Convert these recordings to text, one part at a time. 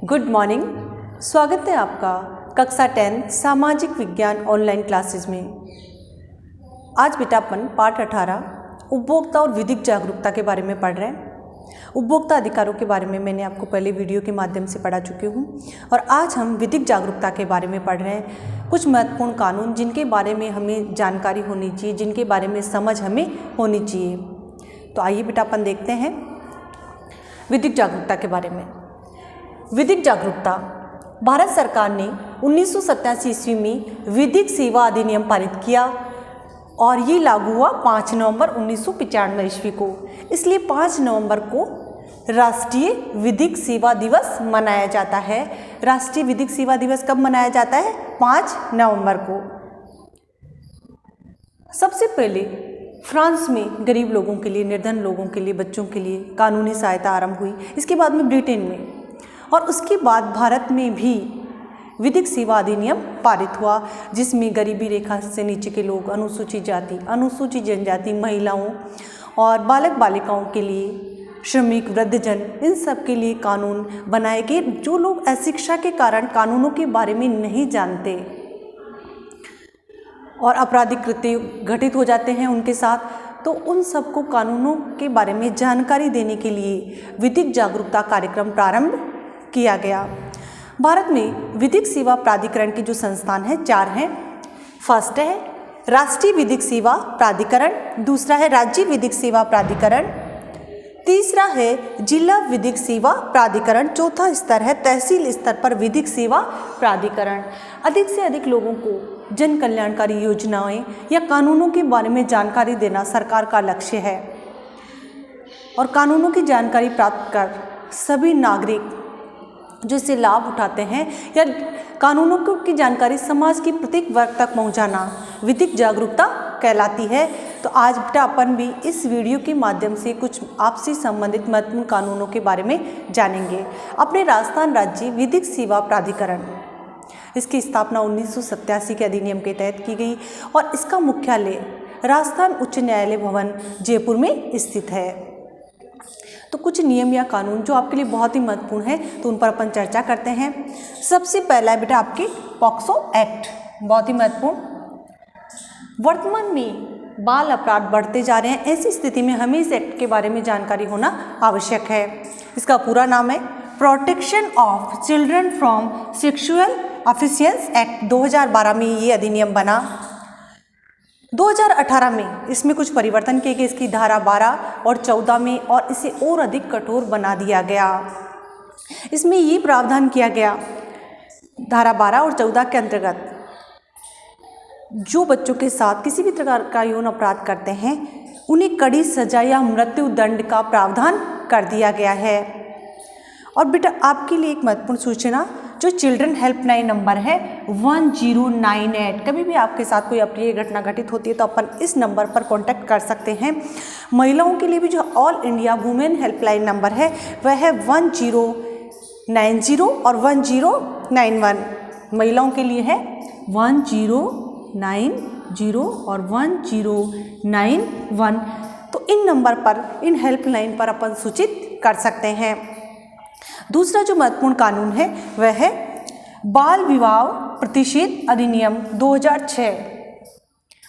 Good morning. स्वागत है आपका कक्षा 10 सामाजिक विज्ञान ऑनलाइन क्लासेस में। आज बेटा अपन पाठ 18 उपभोक्ता और विधिक जागरूकता के बारे में पढ़ रहे हैं। उपभोक्ता अधिकारों के बारे में मैंने आपको पहले वीडियो के माध्यम से पढ़ा चुकी हूँ और आज हम विधिक जागरूकता के बारे में पढ़ रहे हैं। कुछ महत्वपूर्ण कानून जिनके बारे में हमें जानकारी होनी चाहिए, जिनके बारे में समझ हमें होनी चाहिए। तो आइए बेटा अपन देखते हैं विधिक जागरूकता के बारे में। विधिक जागरूकता भारत सरकार ने 1987 ईस्वी में विधिक सेवा अधिनियम पारित किया और ये लागू हुआ 5 नवंबर 1995 ईस्वी को। इसलिए 5 नवंबर को राष्ट्रीय विधिक सेवा दिवस मनाया जाता है। राष्ट्रीय विधिक सेवा दिवस कब मनाया जाता है? 5 नवंबर को। सबसे पहले फ्रांस में गरीब लोगों के लिए, निर्धन लोगों के लिए, बच्चों के लिए कानूनी सहायता आरंभ हुई। इसके बाद में ब्रिटेन में और उसके बाद भारत में भी विधिक सेवा अधिनियम पारित हुआ, जिसमें गरीबी रेखा से नीचे के लोग, अनुसूचित जाति, अनुसूचित जनजाति, महिलाओं और बालक बालिकाओं के लिए, श्रमिक, वृद्धजन, इन सब के लिए कानून बनाए गए। जो लोग अशिक्षा के कारण कानूनों के बारे में नहीं जानते और आपराधिक कृत्य घटित हो जाते हैं उनके साथ, तो उन सबको कानूनों के बारे में जानकारी देने के लिए विधिक जागरूकता कार्यक्रम प्रारंभ किया गया। भारत में विधिक सेवा प्राधिकरण के जो संस्थान हैं 4 हैं। फर्स्ट है राष्ट्रीय विधिक सेवा प्राधिकरण, दूसरा है राज्य विधिक सेवा प्राधिकरण, तीसरा है जिला विधिक सेवा प्राधिकरण, चौथा स्तर है तहसील स्तर पर विधिक सेवा प्राधिकरण। अधिक से अधिक लोगों को जन कल्याणकारी योजनाएं या कानूनों के बारे में जानकारी देना सरकार का लक्ष्य है और कानूनों की जानकारी प्राप्त कर सभी नागरिक जो इससे लाभ उठाते हैं या कानूनों की जानकारी समाज के प्रत्येक वर्ग तक पहुंचाना विधिक जागरूकता कहलाती है। तो आज बेटा अपन भी इस वीडियो के माध्यम से कुछ आपसे संबंधित महत्वपूर्ण कानूनों के बारे में जानेंगे। अपने राजस्थान राज्य विधिक सेवा प्राधिकरण, इसकी स्थापना 1987 के अधिनियम के तहत की गई और इसका मुख्यालय राजस्थान उच्च न्यायालय भवन जयपुर में स्थित है। तो कुछ नियम या कानून जो आपके लिए बहुत ही महत्वपूर्ण है, तो उन पर अपन चर्चा करते हैं। सबसे पहला है बेटा आपके पॉक्सो एक्ट, बहुत ही महत्वपूर्ण। वर्तमान में बाल अपराध बढ़ते जा रहे हैं, ऐसी स्थिति में हमें इस एक्ट के बारे में जानकारी होना आवश्यक है। इसका पूरा नाम है protection of children from sexual offences act. 2012 में ये अधिनियम बना। 2018 में इसमें कुछ परिवर्तन किए गए, इसकी धारा 12 और 14 में, और इसे और अधिक कठोर बना दिया गया। इसमें ये प्रावधान किया गया धारा 12 और 14 के अंतर्गत जो बच्चों के साथ किसी भी प्रकार का यौन अपराध करते हैं उन्हें कड़ी सजा या मृत्यु दंड का प्रावधान कर दिया गया है। और बेटा आपके लिए एक महत्वपूर्ण सूचना, जो चिल्ड्रन हेल्पलाइन नंबर है 1098, कभी भी आपके साथ कोई अप्रिय घटना घटित होती है तो अपन इस नंबर पर कांटेक्ट कर सकते हैं। महिलाओं के लिए भी जो all India women helpline number है वह है 1090 और 1091। महिलाओं के लिए है 1090 और 1091। तो इन नंबर पर, इन हेल्पलाइन पर अपन सूचित कर सकते हैं। दूसरा जो महत्वपूर्ण कानून है वह है बाल विवाह प्रतिषेध अधिनियम 2006।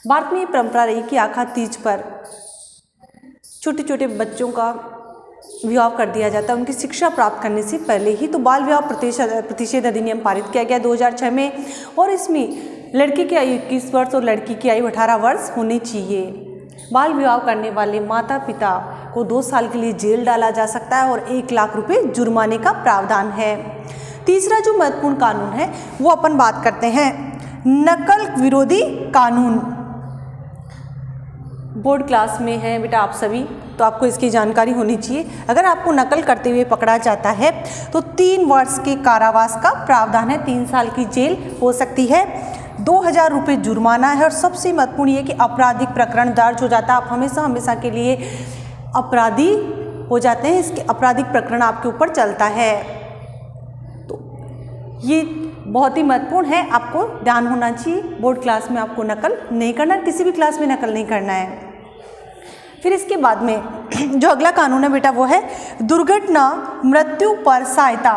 भारत में ये परंपरा रही कि आखा तीज पर छोटे छोटे बच्चों का विवाह कर दिया जाता है उनकी शिक्षा प्राप्त करने से पहले ही। तो बाल विवाह प्रतिषेध अधिनियम पारित किया गया 2006 में और इसमें लड़के की आयु 21 वर्ष और लड़की की आयु 18 वर्ष होनी चाहिए। बाल विवाह करने वाले माता पिता को 2 साल के लिए जेल डाला जा सकता है और 1 लाख रुपए जुर्माने का प्रावधान है। तीसरा जो महत्वपूर्ण कानून है वो अपन बात करते हैं नकल विरोधी कानून। बोर्ड क्लास में है बेटा आप सभी, तो आपको इसकी जानकारी होनी चाहिए। अगर आपको नकल करते हुए पकड़ा जाता है तो 3 वर्ष के कारावास का प्रावधान है, 3 साल की जेल हो सकती है, 2000 रुपये जुर्माना है और सबसे महत्वपूर्ण ये कि आपराधिक प्रकरण दर्ज हो जाता है। आप हमेशा के लिए अपराधी हो जाते हैं, इसके आपराधिक प्रकरण आपके ऊपर चलता है। तो ये बहुत ही महत्वपूर्ण है, आपको ध्यान होना चाहिए। बोर्ड क्लास में आपको नकल नहीं करना, किसी भी क्लास में नकल नहीं करना है। फिर इसके बाद में जो अगला कानून है बेटा वो है दुर्घटना मृत्यु पर सहायता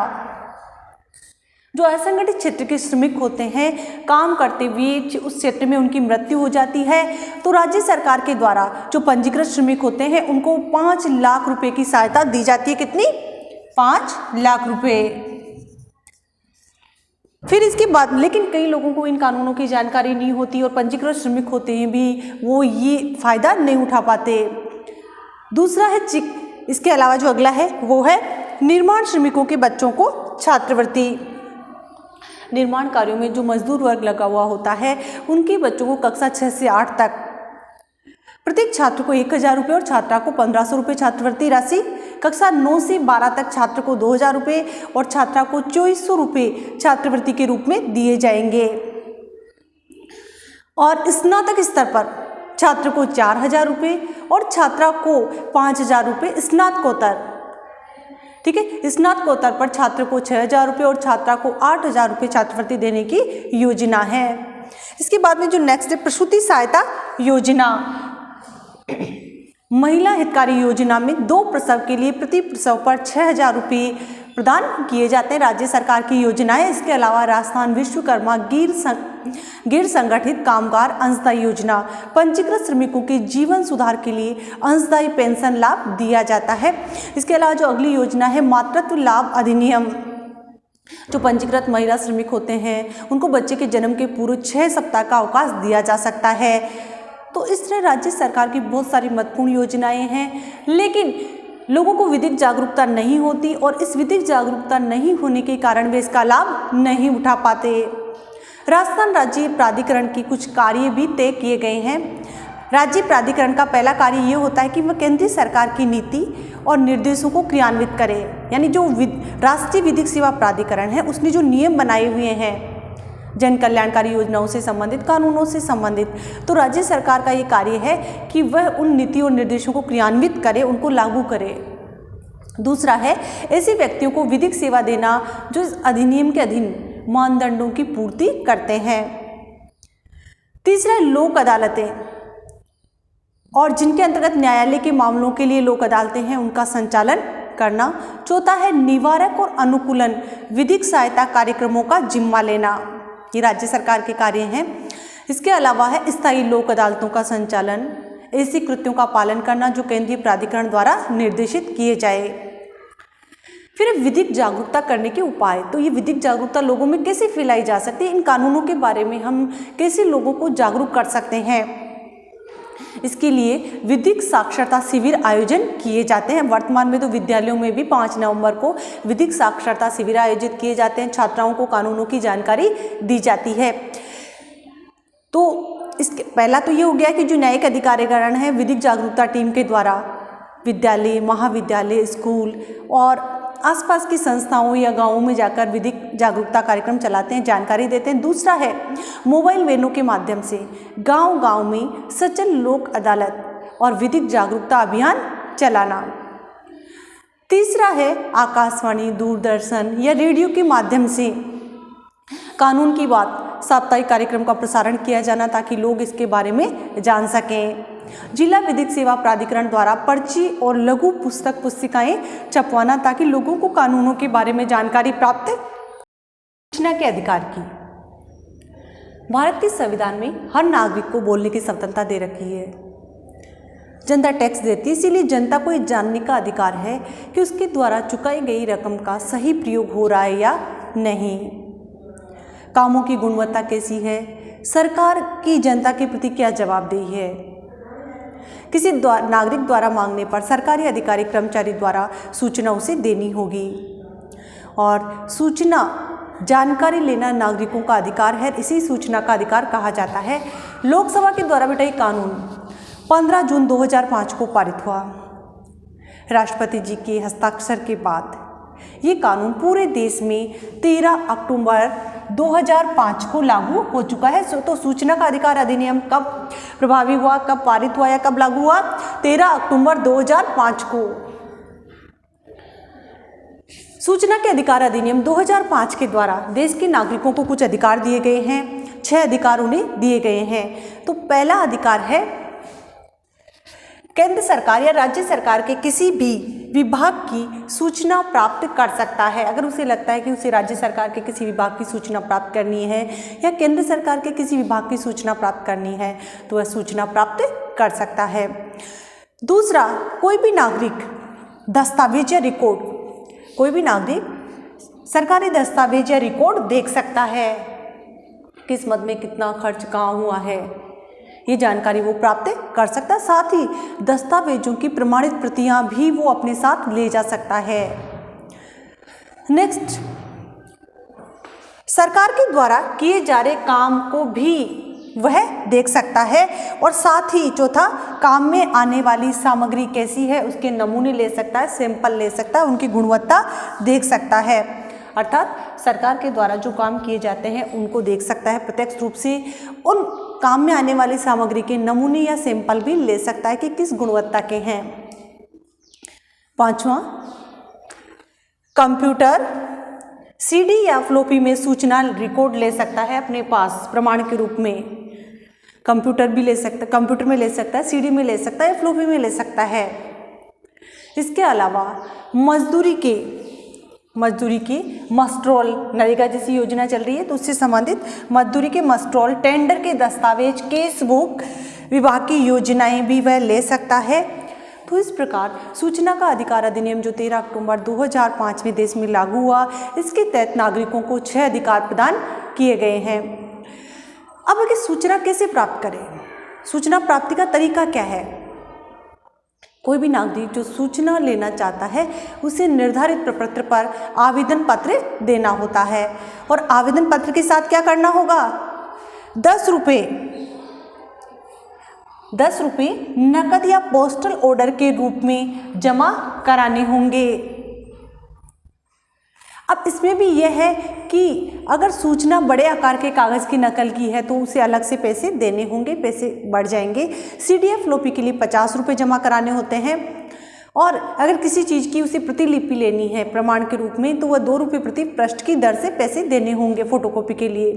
जो असंगठित क्षेत्र के श्रमिक होते हैं, काम करते हुए उस क्षेत्र में उनकी मृत्यु हो जाती है, तो राज्य सरकार के द्वारा जो पंजीकृत श्रमिक होते हैं उनको 5 लाख रुपए की सहायता दी जाती है। कितनी? 5 लाख रुपए। फिर इसके बाद लेकिन कई लोगों को इन कानूनों की जानकारी नहीं होती और पंजीकृत श्रमिक होते हैं भी वो ये फायदा नहीं उठा पाते। दूसरा है इसके अलावा जो अगला है वो है निर्माण श्रमिकों के बच्चों को छात्रवृत्ति। निर्माण कार्यों में जो मजदूर वर्ग लगा हुआ होता है उनके बच्चों को कक्षा 6 से 8 तक प्रत्येक छात्र को 1000 रुपये और छात्रा को 1500 रुपये छात्रवृत्ति राशि, कक्षा 9 से 12 तक छात्र को 2000 रुपये और छात्रा को 2400 रुपये छात्रवृत्ति के रूप में दिए जाएंगे। और स्नातक स्तर पर छात्र को 4000 रुपये और छात्रा को 5000 रुपये स्नातकोत्तर। ठीक है, स्नातकोत्तर पर छात्र को 6000 रुपये और छात्रा को 8000 रुपये छात्रवृत्ति देने की योजना है। इसके बाद में जो नेक्स्ट है प्रसूति सहायता योजना। महिला हितकारी योजना में 2 प्रसव के लिए प्रति प्रसव पर 6000 रुपये प्रदान किए जाते हैं। राज्य सरकार की योजना है। इसके अलावा राजस्थान विश्वकर्मा गैर संगठित कामगार अंशदायी योजना, पंजीकृत श्रमिकों के जीवन सुधार के लिए अंशदायी पेंशन लाभ दिया जाता है। इसके अलावा जो अगली योजना है मातृत्व लाभ अधिनियम। जो पंजीकृत महिला श्रमिक होते हैं उनको बच्चे के जन्म के पूर्व 6 सप्ताह का अवकाश दिया जा सकता है। तो इस तरह राज्य सरकार की बहुत सारी महत्वपूर्ण योजनाएं हैं, लेकिन लोगों को विधिक जागरूकता नहीं होती और इस विधिक जागरूकता नहीं होने के कारण वे इसका लाभ नहीं उठा पाते। राजस्थान राज्य प्राधिकरण की कुछ कार्य भी तय किए गए हैं। राज्य प्राधिकरण का पहला कार्य ये होता है कि वह केंद्रीय सरकार की नीति और निर्देशों को क्रियान्वित करे। यानी जो राष्ट्रीय विधिक सेवा प्राधिकरण है उसने जो नियम बनाए हुए हैं जन कल्याणकारी योजनाओं से संबंधित, कानूनों से संबंधित, तो राज्य सरकार का ये कार्य है कि वह उन नीति और निर्देशों को क्रियान्वित करे, उनको लागू करे। दूसरा है ऐसे व्यक्तियों को विधिक सेवा देना जो इस अधिनियम के अधीन मानदंडों की पूर्ति करते हैं। तीसरा है लोक अदालतें और जिनके अंतर्गत न्यायालय के मामलों के लिए लोक अदालतें हैं उनका संचालन करना। चौथा है निवारक और अनुकूलन विधिक सहायता कार्यक्रमों का जिम्मा लेना। ये राज्य सरकार के कार्य हैं। इसके अलावा है स्थायी लोक अदालतों का संचालन, ऐसी कृत्यों का पालन करना जो केंद्रीय प्राधिकरण द्वारा निर्देशित किए जाए। फिर विधिक जागरूकता करने के उपाय। तो ये विधिक जागरूकता लोगों में कैसे फैलाई जा सकती है, इन कानूनों के बारे में हम कैसे लोगों को जागरूक कर सकते हैं। इसके लिए विधिक साक्षरता शिविर आयोजन किए जाते हैं। वर्तमान में तो विद्यालयों में भी 5 नवंबर को विधिक साक्षरता शिविर आयोजित किए जाते हैं। छात्राओं को कानूनों की जानकारी दी जाती है। तो इसके पहला तो ये हो गया कि जो न्यायिक अधिकारीकरण है विधिक जागरूकता टीम के द्वारा विद्यालय, महाविद्यालय, स्कूल और आसपास की संस्थाओं या गांवों में जाकर विधिक जागरूकता कार्यक्रम चलाते हैं, जानकारी देते हैं। दूसरा है मोबाइल वैनों के माध्यम से गांव-गांव में सचल लोक अदालत और विधिक जागरूकता अभियान चलाना। तीसरा है आकाशवाणी, दूरदर्शन या रेडियो के माध्यम से कानून की बात साप्ताहिक कार्यक्रम का प्रसारण किया जाना ताकि लोग इसके बारे में जान सकें। जिला विधिक सेवा प्राधिकरण द्वारा पर्ची और लघु पुस्तिकाएं छपवाना ताकि लोगों को कानूनों के बारे में जानकारी प्राप्त सूचना के अधिकार की। भारत के संविधान में हर नागरिक को बोलने की स्वतंत्रता दे रखी है। जनता टैक्स देती है, इसीलिए जनता को ये जानने का अधिकार है कि उसके द्वारा चुकाई गई रकम का सही प्रयोग हो रहा है या नहीं। कामों की गुणवत्ता कैसी है, सरकार की जनता के प्रति क्या जवाबदेही है। किसी नागरिक द्वारा मांगने पर सरकारी अधिकारी कर्मचारी द्वारा सूचना उसे देनी होगी। और सूचना जानकारी लेना नागरिकों का अधिकार है, इसी सूचना का अधिकार कहा जाता है। लोकसभा के द्वारा बेटा ये कानून 15 जून 2005 को पारित हुआ। राष्ट्रपति जी के हस्ताक्षर के बाद ये कानून पूरे देश में 13 अक्टूबर 2005 को लागू हो चुका है। तो सूचना का अधिकार अधिनियम कब प्रभावी हुआ, कब पारित हुआ या कब लागू हुआ? 13 अक्टूबर 2005 को। सूचना के अधिकार अधिनियम 2005 के द्वारा देश के नागरिकों को कुछ अधिकार दिए गए हैं। 6 अधिकार उन्हें दिए गए हैं। तो पहला अधिकार है केंद्र सरकार या राज्य सरकार के किसी भी विभाग की सूचना प्राप्त कर सकता है। अगर उसे लगता है कि उसे राज्य सरकार के किसी विभाग की सूचना प्राप्त करनी है या केंद्र सरकार के किसी विभाग की सूचना प्राप्त करनी है तो वह सूचना प्राप्त कर सकता है। दूसरा, कोई भी नागरिक दस्तावेज या रिकॉर्ड, कोई भी नागरिक सरकारी दस्तावेज या रिकॉर्ड देख सकता है। किस मद में कितना खर्च कहाँ हुआ है, ये जानकारी वो प्राप्त कर सकता है। साथ ही दस्तावेजों की प्रमाणित प्रतियां भी वो अपने साथ ले जा सकता है। नेक्स्ट, सरकार के द्वारा किए जा रहे काम को भी वह देख सकता है। और साथ ही चौथा, काम में आने वाली सामग्री कैसी है उसके नमूने ले सकता है, सैंपल ले सकता है, उनकी गुणवत्ता देख सकता है। अर्थात सरकार के द्वारा जो काम किए जाते हैं उनको देख सकता है प्रत्यक्ष रूप से। उन काम में आने वाली सामग्री के नमूने या सैंपल भी ले सकता है कि किस गुणवत्ता के हैं। पांचवा, कंप्यूटर सीडी या फ्लॉपी में सूचना रिकॉर्ड ले सकता है अपने पास प्रमाण के रूप में। कंप्यूटर भी ले सकता है, कंप्यूटर में ले सकता है, सीडी में ले सकता है, फ्लॉपी में ले सकता है। इसके अलावा मजदूरी की मस्ट्रोल, नरेगा जैसी योजना चल रही है तो उससे संबंधित मजदूरी के मस्ट्रोल, टेंडर के दस्तावेज, केस बुक, विभाग की योजनाएं भी वह ले सकता है। तो इस प्रकार सूचना का अधिकार अधिनियम जो 13 अक्टूबर 2005 में देश में लागू हुआ, इसके तहत नागरिकों को 6 अधिकार प्रदान किए गए हैं। अब आगे सूचना कैसे प्राप्त करें, सूचना प्राप्ति का तरीका क्या है। कोई भी नागरिक जो सूचना लेना चाहता है उसे निर्धारित प्रपत्र पर आवेदन पत्र देना होता है और आवेदन पत्र के साथ क्या करना होगा, 10 रुपये नकद या पोस्टल ऑर्डर के रूप में जमा कराने होंगे। अब इसमें भी यह है कि अगर सूचना बड़े आकार के कागज़ की नकल की है तो उसे अलग से पैसे देने होंगे, पैसे बढ़ जाएंगे। सीडीएफ फ्लॉपी के लिए 50 रुपये जमा कराने होते हैं और अगर किसी चीज़ की उसे प्रतिलिपि लेनी है प्रमाण के रूप में तो वह 2 रुपये प्रति पृष्ठ की दर से पैसे देने होंगे फोटोकॉपी के लिए।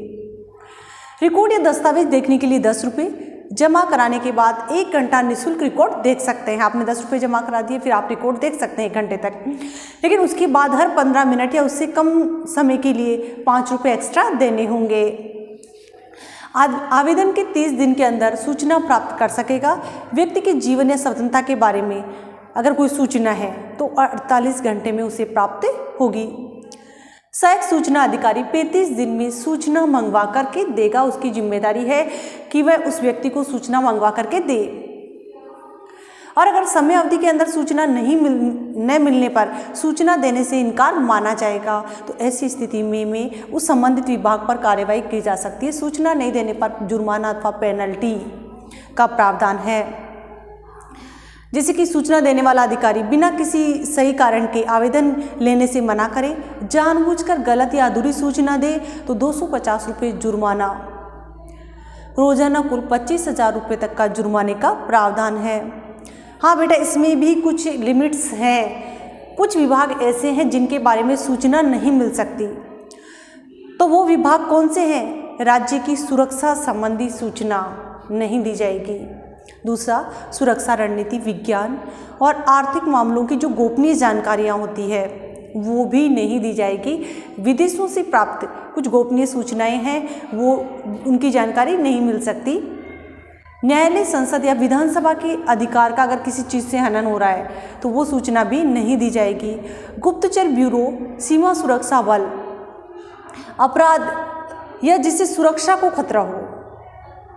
रिकॉर्ड या दस्तावेज देखने के लिए 10 रुपये, जमा कराने के बाद 1 घंटा निःशुल्क रिकॉर्ड देख सकते हैं। आपने 10 रुपये जमा करा दिए, फिर आप रिकॉर्ड देख सकते हैं 1 घंटे तक। लेकिन उसके बाद हर 15 मिनट या उससे कम समय के लिए 5 रुपये एक्स्ट्रा देने होंगे। आवेदन के 30 दिन के अंदर सूचना प्राप्त कर सकेगा। व्यक्ति के जीवन या स्वतंत्रता के बारे में अगर कोई सूचना है तो 48 घंटे में उसे प्राप्त होगी। सहायक सूचना अधिकारी 35 दिन में सूचना मंगवा करके देगा। उसकी जिम्मेदारी है कि वह उस व्यक्ति को सूचना मंगवा करके दे। और अगर समय अवधि के अंदर सूचना न मिलने पर सूचना देने से इनकार माना जाएगा तो ऐसी स्थिति में उस संबंधित विभाग पर कार्रवाई की जा सकती है। सूचना नहीं देने पर जुर्माना अथवा पेनल्टी का प्रावधान है। जैसे कि सूचना देने वाला अधिकारी बिना किसी सही कारण के आवेदन लेने से मना करे, जानबूझकर गलत या अधूरी सूचना दे तो 250 रुपये जुर्माना, रोजाना कुल 25,000 रुपये तक का जुर्माने का प्रावधान है। हाँ बेटा, इसमें भी कुछ लिमिट्स हैं। कुछ विभाग ऐसे हैं जिनके बारे में सूचना नहीं मिल सकती। तो वो विभाग कौन से हैं? राज्य की सुरक्षा संबंधी सूचना नहीं दी जाएगी। दूसरा, सुरक्षा रणनीति, विज्ञान और आर्थिक मामलों की जो गोपनीय जानकारियाँ होती है वो भी नहीं दी जाएगी। विदेशों से प्राप्त कुछ गोपनीय सूचनाएं हैं वो उनकी जानकारी नहीं मिल सकती। न्यायालय, संसद या विधानसभा के अधिकार का अगर किसी चीज़ से हनन हो रहा है तो वो सूचना भी नहीं दी जाएगी। गुप्तचर ब्यूरो, सीमा सुरक्षा बल, अपराध या जिससे सुरक्षा को खतरा हो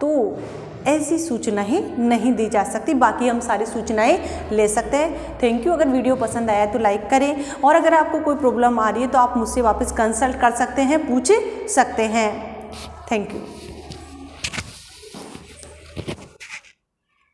तो ऐसी सूचनाएं नहीं दी जा सकती। बाकी हम सारी सूचनाएं ले सकते हैं। Thank you. अगर वीडियो पसंद आया तो लाइक करें और अगर आपको कोई प्रॉब्लम आ रही है तो आप मुझसे वापस कंसल्ट कर सकते हैं, पूछ सकते हैं। Thank you.